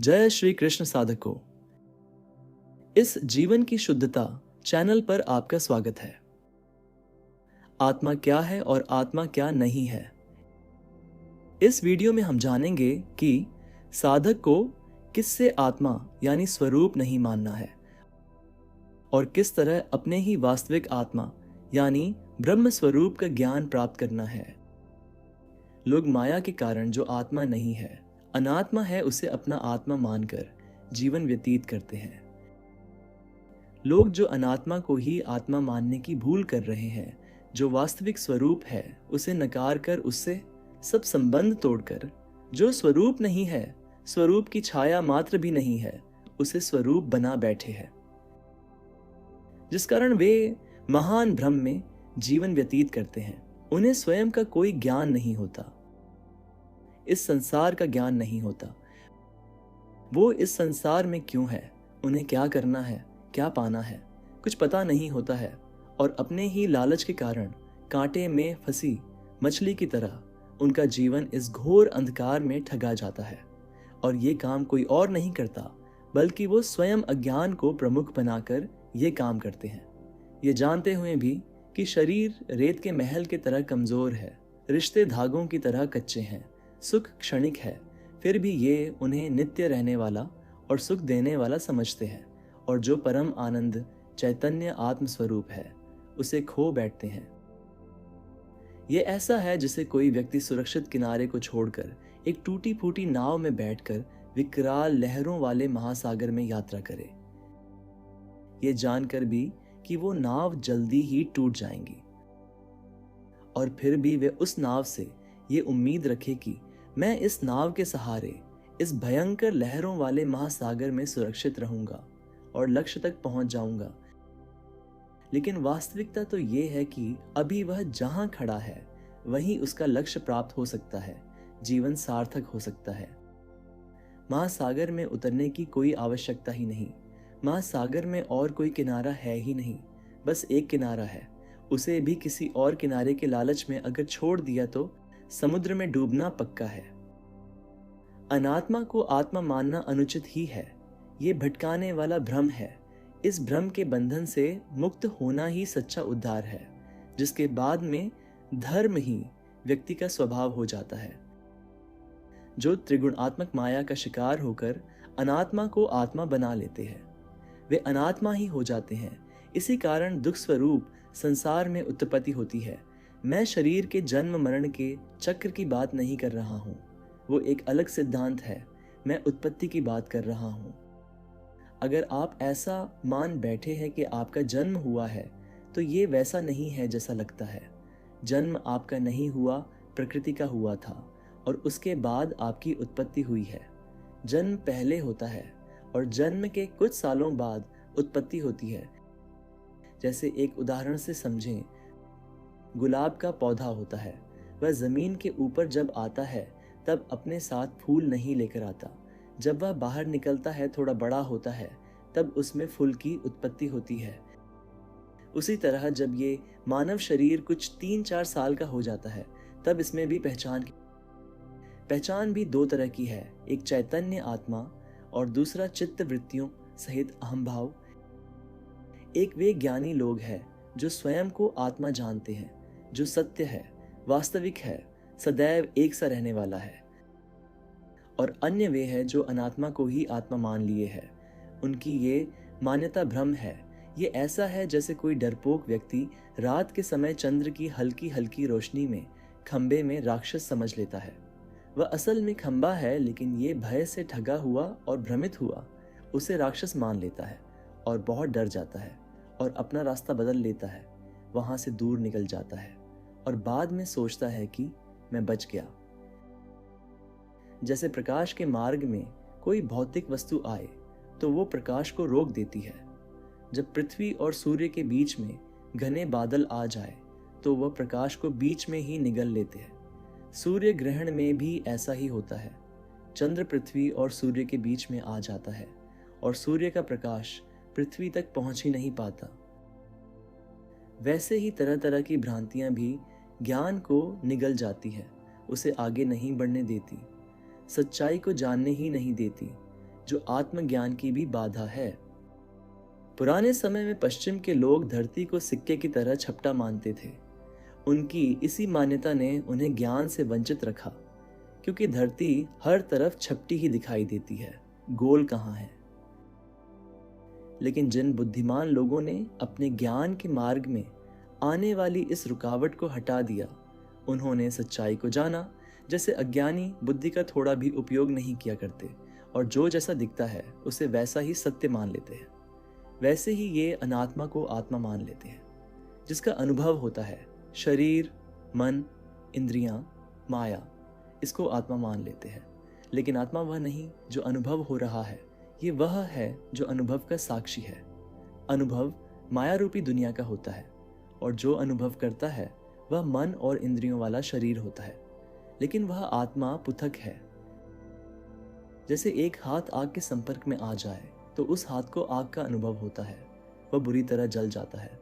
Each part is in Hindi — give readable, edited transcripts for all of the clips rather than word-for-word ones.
जय श्री कृष्ण साधकों। इस जीवन की शुद्धता चैनल पर आपका स्वागत है। आत्मा क्या है और आत्मा क्या नहीं है, इस वीडियो में हम जानेंगे कि साधक को किससे आत्मा यानी स्वरूप नहीं मानना है और किस तरह अपने ही वास्तविक आत्मा यानी ब्रह्म स्वरूप का ज्ञान प्राप्त करना है। लोग माया के कारण जो आत्मा नहीं है, अनात्मा है, उसे अपना आत्मा मानकर जीवन व्यतीत करते हैं। लोग जो अनात्मा को ही आत्मा मानने की भूल कर रहे हैं, जो वास्तविक स्वरूप है उसे नकार कर, उससे सब संबंध तोड़कर, जो स्वरूप नहीं है, स्वरूप की छाया मात्र भी नहीं है, उसे स्वरूप बना बैठे हैं, जिस कारण वे महान भ्रम में जीवन व्यतीत करते हैं। उन्हें स्वयं का कोई ज्ञान नहीं होता, इस संसार का ज्ञान नहीं होता। वो इस संसार में क्यों है, उन्हें क्या करना है, क्या पाना है, कुछ पता नहीं होता है और अपने ही लालच के कारण कांटे में फंसी मछली की तरह उनका जीवन इस घोर अंधकार में ठगा जाता है। और ये काम कोई और नहीं करता, बल्कि वो स्वयं अज्ञान को प्रमुख बनाकर ये काम करते हैं, ये जानते हुए भी कि शरीर रेत के महल के तरह कमजोर है, रिश्ते धागों की तरह कच्चे हैं, सुख क्षणिक है, फिर भी ये उन्हें नित्य रहने वाला और सुख देने वाला समझते हैं और जो परम आनंद चैतन्य आत्म स्वरूप है उसे खो बैठते हैं। ये ऐसा है जैसे कोई व्यक्ति सुरक्षित किनारे को छोड़कर एक टूटी फूटी नाव में बैठकर विकराल लहरों वाले महासागर में यात्रा करे, ये जानकर भी कि वो नाव जल्दी ही टूट जाएंगी, और फिर भी वे उस नाव से ये उम्मीद रखे कि मैं इस नाव के सहारे इस भयंकर लहरों वाले महासागर में सुरक्षित रहूंगा और लक्ष्य तक पहुंच जाऊंगा। लेकिन वास्तविकता तो ये है कि अभी वह जहां खड़ा है वहीं उसका लक्ष्य प्राप्त हो सकता है, जीवन सार्थक हो सकता है। महासागर में उतरने की कोई आवश्यकता ही नहीं, महासागर में और कोई किनारा है ही नहीं, बस एक किनारा है, उसे भी किसी और किनारे के लालच में अगर छोड़ दिया तो समुद्र में डूबना पक्का है। अनात्मा को आत्मा मानना अनुचित ही है, ये भटकाने वाला भ्रम है। इस भ्रम के बंधन से मुक्त होना ही सच्चा उद्धार है, जिसके बाद में धर्म ही व्यक्ति का स्वभाव हो जाता है। जो त्रिगुणात्मक माया का शिकार होकर अनात्मा को आत्मा बना लेते हैं, वे अनात्मा ही हो जाते हैं। इसी कारण दुख स्वरूप संसार में उत्पत्ति होती है। मैं शरीर के जन्म मरण के चक्र की बात नहीं कर रहा हूँ, वो एक अलग सिद्धांत है। मैं उत्पत्ति की बात कर रहा हूँ। अगर आप ऐसा मान बैठे हैं कि आपका जन्म हुआ है, तो ये वैसा नहीं है जैसा लगता है। जन्म आपका नहीं हुआ, प्रकृति का हुआ था और उसके बाद आपकी उत्पत्ति हुई है। जन्म पहले होता है और जन्म के कुछ सालों बाद उत्पत्ति होती है। जैसे एक उदाहरण से समझें, गुलाब का पौधा होता है, वह जमीन के ऊपर जब आता है तब अपने साथ फूल नहीं लेकर आता। जब वह बाहर निकलता है, थोड़ा बड़ा होता है, तब उसमें फूल की उत्पत्ति होती है। उसी तरह जब ये मानव शरीर कुछ 3-4 साल का हो जाता है, तब इसमें भी पहचान भी दो तरह की है, एक चैतन्य आत्मा और दूसरा चित्त वृत्तियों सहित अहम भाव। एक वे ज्ञानी लोग हैं जो स्वयं को आत्मा जानते हैं, जो सत्य है, वास्तविक है, सदैव एक सा रहने वाला है, और अन्य वे हैं जो अनात्मा को ही आत्मा मान लिए है। उनकी ये मान्यता भ्रम है। ये ऐसा है जैसे कोई डरपोक व्यक्ति रात के समय चंद्र की हल्की हल्की रोशनी में खंबे में राक्षस समझ लेता है। वह असल में खंबा है, लेकिन ये भय से ठगा हुआ और भ्रमित हुआ उसे राक्षस मान लेता है और बहुत डर जाता है और अपना रास्ता बदल लेता है, वहां से दूर निकल जाता है और बाद में सोचता है कि मैं बच गया। जैसे प्रकाश के मार्ग में कोई भौतिक वस्तु आए तो वो प्रकाश को रोक देती है। जब पृथ्वी और सूर्य के बीच में घने बादल आ जाए तो वह प्रकाश को बीच में ही निगल लेते हैं। सूर्य ग्रहण में भी ऐसा ही होता है। चंद्र पृथ्वी और सूर्य के बीच में आ जाता है और सूर्य का प्रकाश पृथ्वी तक पहुंच ही नहीं पाता। वैसे ही तरह तरह की भ्रांतियां भी ज्ञान को निगल जाती है, उसे आगे नहीं बढ़ने देती, सच्चाई को जानने ही नहीं देती। जो आत्मज्ञान की भी बाधा है। पुराने समय में पश्चिम के लोग धरती को सिक्के की तरह छपटा मानते थे। उनकी इसी मान्यता ने उन्हें ज्ञान से वंचित रखा, क्योंकि धरती हर तरफ छपटी ही दिखाई देती है, गोल कहाँ है। लेकिन जिन बुद्धिमान लोगों ने अपने ज्ञान के मार्ग में आने वाली इस रुकावट को हटा दिया, उन्होंने सच्चाई को जाना। जैसे अज्ञानी बुद्धि का थोड़ा भी उपयोग नहीं किया करते और जो जैसा दिखता है उसे वैसा ही सत्य मान लेते हैं, वैसे ही ये अनात्मा को आत्मा मान लेते हैं, जिसका अनुभव होता है। शरीर, मन, इंद्रियां, माया, इसको आत्मा मान लेते हैं। लेकिन आत्मा वह नहीं जो अनुभव हो रहा है, ये वह है जो अनुभव का साक्षी है। अनुभव माया रूपी दुनिया का होता है और जो अनुभव करता है वह मन और इंद्रियों वाला शरीर होता है, लेकिन वह आत्मा पृथक है। जैसे एक हाथ आग के संपर्क में आ जाए तो उस हाथ को आग का अनुभव होता है, वह बुरी तरह जल जाता है,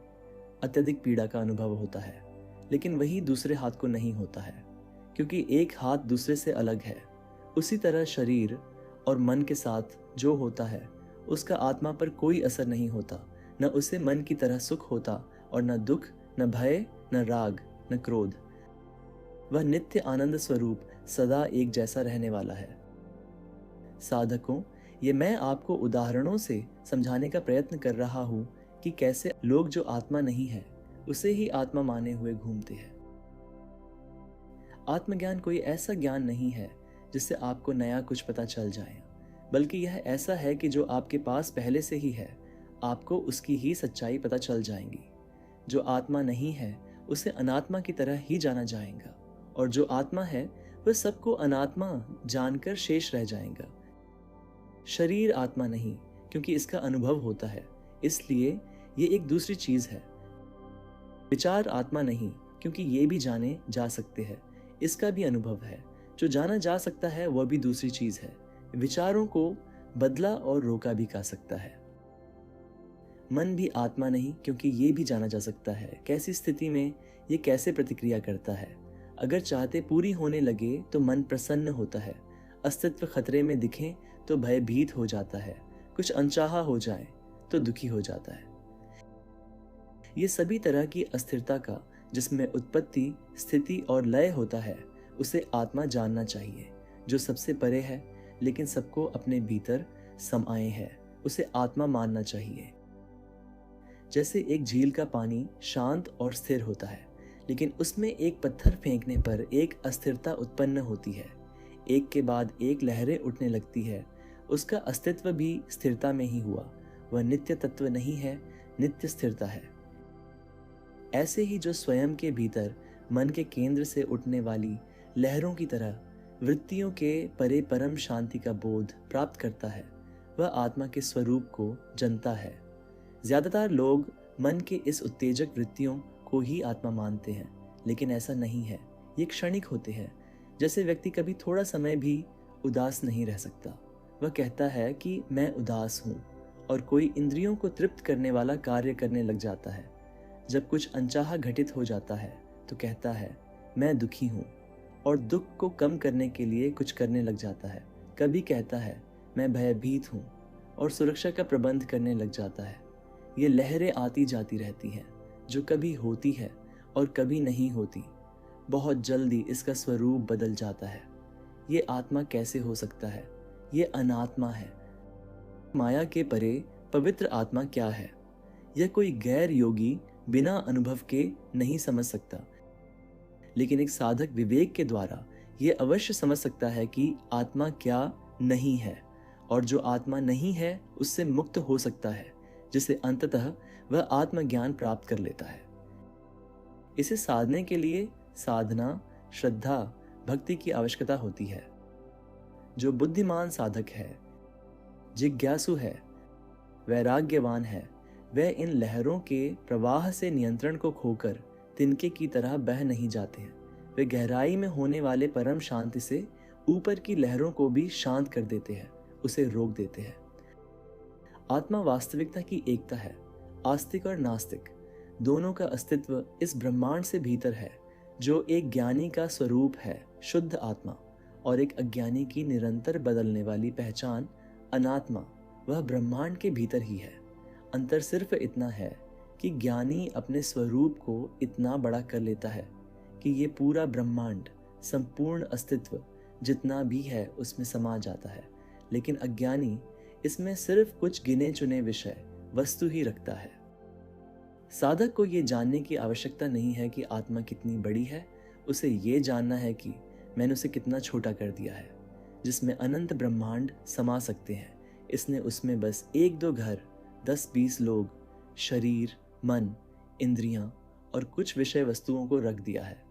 अत्यधिक पीड़ा का अनुभव होता है। लेकिन वही दूसरे हाथ को नहीं होता है, क्योंकि एक हाथ दूसरे से अलग है। उसी तरह शरीर और मन के साथ जो होता है उसका आत्मा पर कोई असर नहीं होता। न उसे मन की तरह सुख होता और न दुख, न भय, न राग, न क्रोध। वह नित्य आनंद स्वरूप सदा एक जैसा रहने वाला है। साधकों, ये मैं आपको उदाहरणों से समझाने का प्रयत्न कर रहा हूं कि कैसे लोग जो आत्मा नहीं है उसे ही आत्मा माने हुए घूमते हैं। आत्मज्ञान कोई ऐसा ज्ञान नहीं है जिससे आपको नया कुछ पता चल जाए, बल्कि यह ऐसा है कि जो आपके पास पहले से ही है, आपको उसकी ही सच्चाई पता चल जाएंगी। जो आत्मा नहीं है उसे अनात्मा की तरह ही जाना जाएगा, और जो आत्मा है वह सबको अनात्मा जानकर शेष रह जाएगा। शरीर आत्मा नहीं, क्योंकि इसका अनुभव होता है, इसलिए ये एक दूसरी चीज है। विचार आत्मा नहीं, क्योंकि ये भी जाने जा सकते हैं, इसका भी अनुभव है। जो जाना जा सकता है वह भी दूसरी चीज है। विचारों को बदला और रोका भी जा सकता है। मन भी आत्मा नहीं, क्योंकि ये भी जाना जा सकता है कैसी स्थिति में ये कैसे प्रतिक्रिया करता है। अगर चाहते पूरी होने लगे तो मन प्रसन्न होता है, अस्तित्व खतरे में दिखे तो भयभीत हो जाता है, कुछ अनचाहा हो जाए तो दुखी हो जाता है। ये सभी तरह की अस्थिरता का, जिसमें उत्पत्ति, स्थिति और लय होता है, उसे आत्मा जानना चाहिए। जो सबसे परे है लेकिन सबको अपने भीतर समाये है, उसे आत्मा मानना चाहिए। जैसे एक झील का पानी शांत और स्थिर होता है, लेकिन उसमें एक पत्थर फेंकने पर एक अस्थिरता उत्पन्न होती है। एक के बाद एक लहरें उठने लगती है। उसका अस्तित्व भी स्थिरता में ही हुआ। वह नित्य तत्व नहीं है, नित्य स्थिरता है। ऐसे ही जो स्वयं के भीतर मन के केंद्र से उठने वाली लहरों की तरह वृत्तियों के परे परम शांति का बोध प्राप्त करता है, वह आत्मा के स्वरूप को जानता है। ज्यादातर लोग मन के इस उत्तेजक वृत्तियों को ही आत्मा मानते हैं, लेकिन ऐसा नहीं है। ये क्षणिक होते हैं। जैसे व्यक्ति कभी थोड़ा समय भी उदास नहीं रह सकता। वह कहता है कि मैं उदास हूँ, और कोई इंद्रियों को तृप्त करने वाला कार्य करने लग जाता है। जब कुछ अनचाहा घटित हो जाता है तो कहता है मैं दुखी हूँ, और दुख को कम करने के लिए कुछ करने लग जाता है। कभी कहता है मैं भयभीत हूँ, और सुरक्षा का प्रबंध करने लग जाता है। ये लहरें आती जाती रहती हैं, जो कभी होती है और कभी नहीं होती। बहुत जल्दी इसका स्वरूप बदल जाता है। ये आत्मा कैसे हो सकता है? ये अनात्मा है। माया के परे पवित्र आत्मा क्या है? यह कोई गैर योगी बिना अनुभव के नहीं समझ सकता, लेकिन एक साधक विवेक के द्वारा यह अवश्य समझ सकता है कि आत्मा क्या नहीं है, और जो आत्मा नहीं है उससे मुक्त हो सकता है, जिसे अंततः वह आत्मज्ञान प्राप्त कर लेता है। इसे साधने के लिए साधना, श्रद्धा, भक्ति की आवश्यकता होती है। जो बुद्धिमान साधक है, जिज्ञासु है, वैराग्यवान है, वह इन लहरों के प्रवाह से नियंत्रण को खोकर तिनके की तरह बह नहीं जाते हैं। वे गहराई में होने वाले परम शांति से ऊपर की लहरों को भी शांत कर देते हैं, उसे रोक देते हैं। आत्मा वास्तविकता की एकता है। आस्तिक और नास्तिक दोनों का अस्तित्व इस ब्रह्मांड से भीतर है, जो एक ज्ञानी का स्वरूप है शुद्ध आत्मा, और एक अज्ञानी की निरंतर बदलने वाली पहचान अनात्मा वह ब्रह्मांड के भीतर ही है। अंतर सिर्फ इतना है कि ज्ञानी अपने स्वरूप को इतना बड़ा कर लेता है कि ये पूरा ब्रह्मांड, संपूर्ण अस्तित्व जितना भी है उसमें समा जाता है, लेकिन अज्ञानी इसमें सिर्फ कुछ गिने चुने विषय वस्तु ही रखता है। साधक को ये जानने की आवश्यकता नहीं है कि आत्मा कितनी बड़ी है, उसे ये जानना है कि मैंने उसे कितना छोटा कर दिया है। जिसमें अनंत ब्रह्मांड समा सकते हैं, इसने उसमें बस 1-2 घर, 10-20 लोग, शरीर, मन, इंद्रियां और कुछ विषय वस्तुओं को रख दिया है।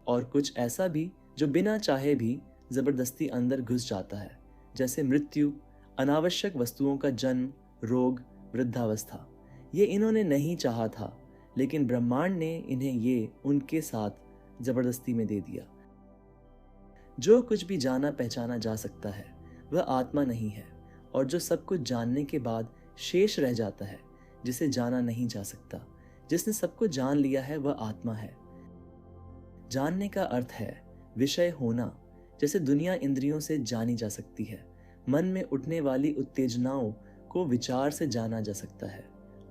और कुछ ऐसा भी जो बिना चाहे भी जबरदस्ती अंदर घुस जाता है, जैसे मृत्यु, अनावश्यक वस्तुओं का जन्म, रोग, वृद्धावस्था। ये इन्होंने नहीं चाहा था, लेकिन ब्रह्मांड ने इन्हें ये उनके साथ जबरदस्ती में दे दिया। जो कुछ भी जाना पहचाना जा सकता है वह आत्मा नहीं है, और जो सब कुछ जानने के बाद शेष रह जाता है, जिसे जाना नहीं जा सकता, जिसने सब कुछ जान लिया है, वह आत्मा है। जानने का अर्थ है विषय होना। जैसे दुनिया इंद्रियों से जानी जा सकती है, मन में उठने वाली उत्तेजनाओं को विचार से जाना जा सकता है,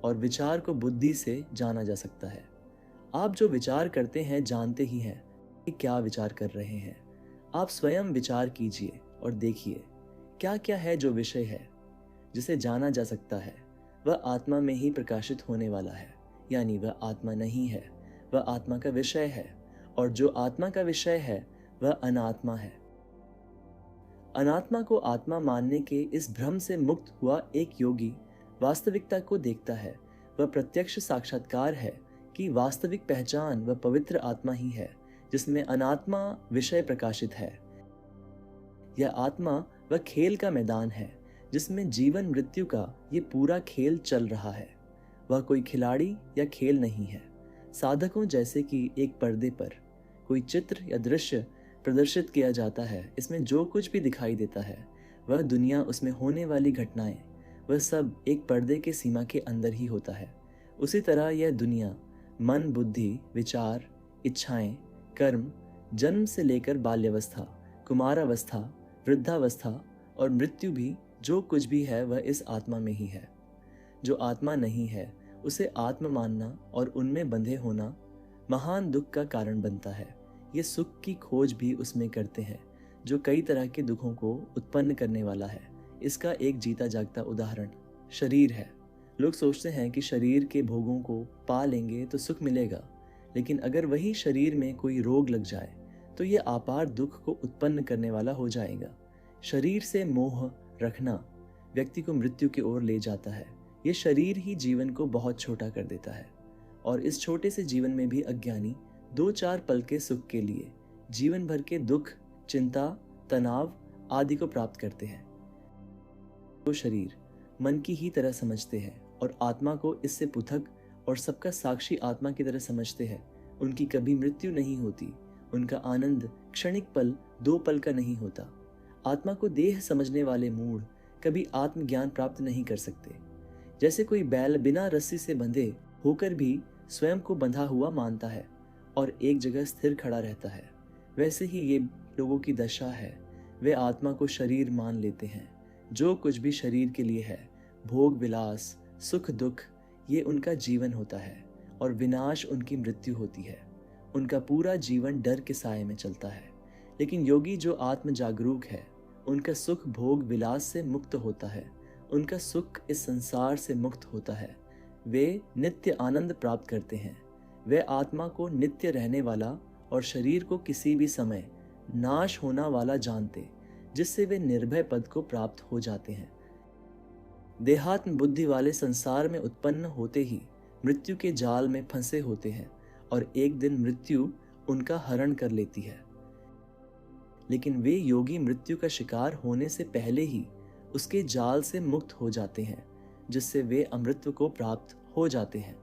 और विचार को बुद्धि से जाना जा सकता है। आप जो विचार करते हैं जानते ही हैं कि क्या विचार कर रहे हैं। आप स्वयं विचार कीजिए और देखिए क्या क्या है जो विषय है जिसे जाना जा सकता है, वह आत्मा में ही प्रकाशित होने वाला है। यानी वह आत्मा नहीं है, वह आत्मा का विषय है, और जो आत्मा का विषय है वह अनात्मा है। अनात्मा को आत्मा मानने के इस भ्रम से मुक्त हुआ एक योगी वास्तविकता को देखता है। वह प्रत्यक्ष साक्षात्कार है कि वास्तविक पहचान वह पवित्र आत्मा ही है जिसमें अनात्मा विषय प्रकाशित है। यह आत्मा वह खेल का मैदान है जिसमें जीवन मृत्यु का ये पूरा खेल चल रहा है। वह कोई खिलाड़ी या खेल नहीं है। साधकों जैसे कि एक पर्दे पर कोई चित्र या दृश्य प्रदर्शित किया जाता है, इसमें जो कुछ भी दिखाई देता है, वह दुनिया, उसमें होने वाली घटनाएं, वह सब एक पर्दे के सीमा के अंदर ही होता है। उसी तरह यह दुनिया, मन, बुद्धि, विचार, इच्छाएं, कर्म, जन्म से लेकर बाल्यावस्था, कुमारावस्था, वृद्धावस्था और मृत्यु भी, जो कुछ भी है वह इस आत्मा में ही है। जो आत्मा नहीं है उसे आत्मा मानना और उनमें बंधे होना महान दुख का कारण बनता है। ये सुख की खोज भी उसमें करते हैं जो कई तरह के दुखों को उत्पन्न करने वाला है। इसका एक जीता जागता उदाहरण शरीर है। लोग सोचते हैं कि शरीर के भोगों को पा लेंगे तो सुख मिलेगा, लेकिन अगर वही शरीर में कोई रोग लग जाए तो ये अपार दुख को उत्पन्न करने वाला हो जाएगा। शरीर से मोह रखना व्यक्ति को मृत्यु की ओर ले जाता है। ये शरीर ही जीवन को बहुत छोटा कर देता है, और इस छोटे से जीवन में भी अज्ञानी 2-4 पल के सुख के लिए जीवन भर के दुख, चिंता, तनाव आदि को प्राप्त करते हैं। तो शरीर मन की ही तरह समझते हैं और आत्मा को इससे पृथक और सबका साक्षी आत्मा की तरह समझते हैं। उनकी कभी मृत्यु नहीं होती। उनका आनंद क्षणिक पल, 2 पल का नहीं होता। आत्मा को देह समझने वाले मूढ़ कभी आत्मज्ञान प्राप्त नहीं कर सकते। जैसे कोई बैल बिना रस्सी से बंधे होकर भी स्वयं को बंधा हुआ मानता है और एक जगह स्थिर खड़ा रहता है, वैसे ही ये लोगों की दशा है। वे आत्मा को शरीर मान लेते हैं। जो कुछ भी शरीर के लिए है, भोग विलास, सुख दुख, ये उनका जीवन होता है और विनाश उनकी मृत्यु होती है। उनका पूरा जीवन डर के साए में चलता है। लेकिन योगी जो आत्म जागरूक है, उनका सुख भोग विलास से मुक्त होता है। उनका सुख इस संसार से मुक्त होता है। वे नित्य आनंद प्राप्त करते हैं। वे आत्मा को नित्य रहने वाला और शरीर को किसी भी समय नाश होना वाला जानते, जिससे वे निर्भय पद को प्राप्त हो जाते हैं। देहात्म बुद्धि वाले संसार में उत्पन्न होते ही मृत्यु के जाल में फंसे होते हैं और एक दिन मृत्यु उनका हरण कर लेती है। लेकिन वे योगी मृत्यु का शिकार होने से पहले ही उसके जाल से मुक्त हो जाते हैं, जिससे वे अमृतत्व को प्राप्त हो जाते हैं।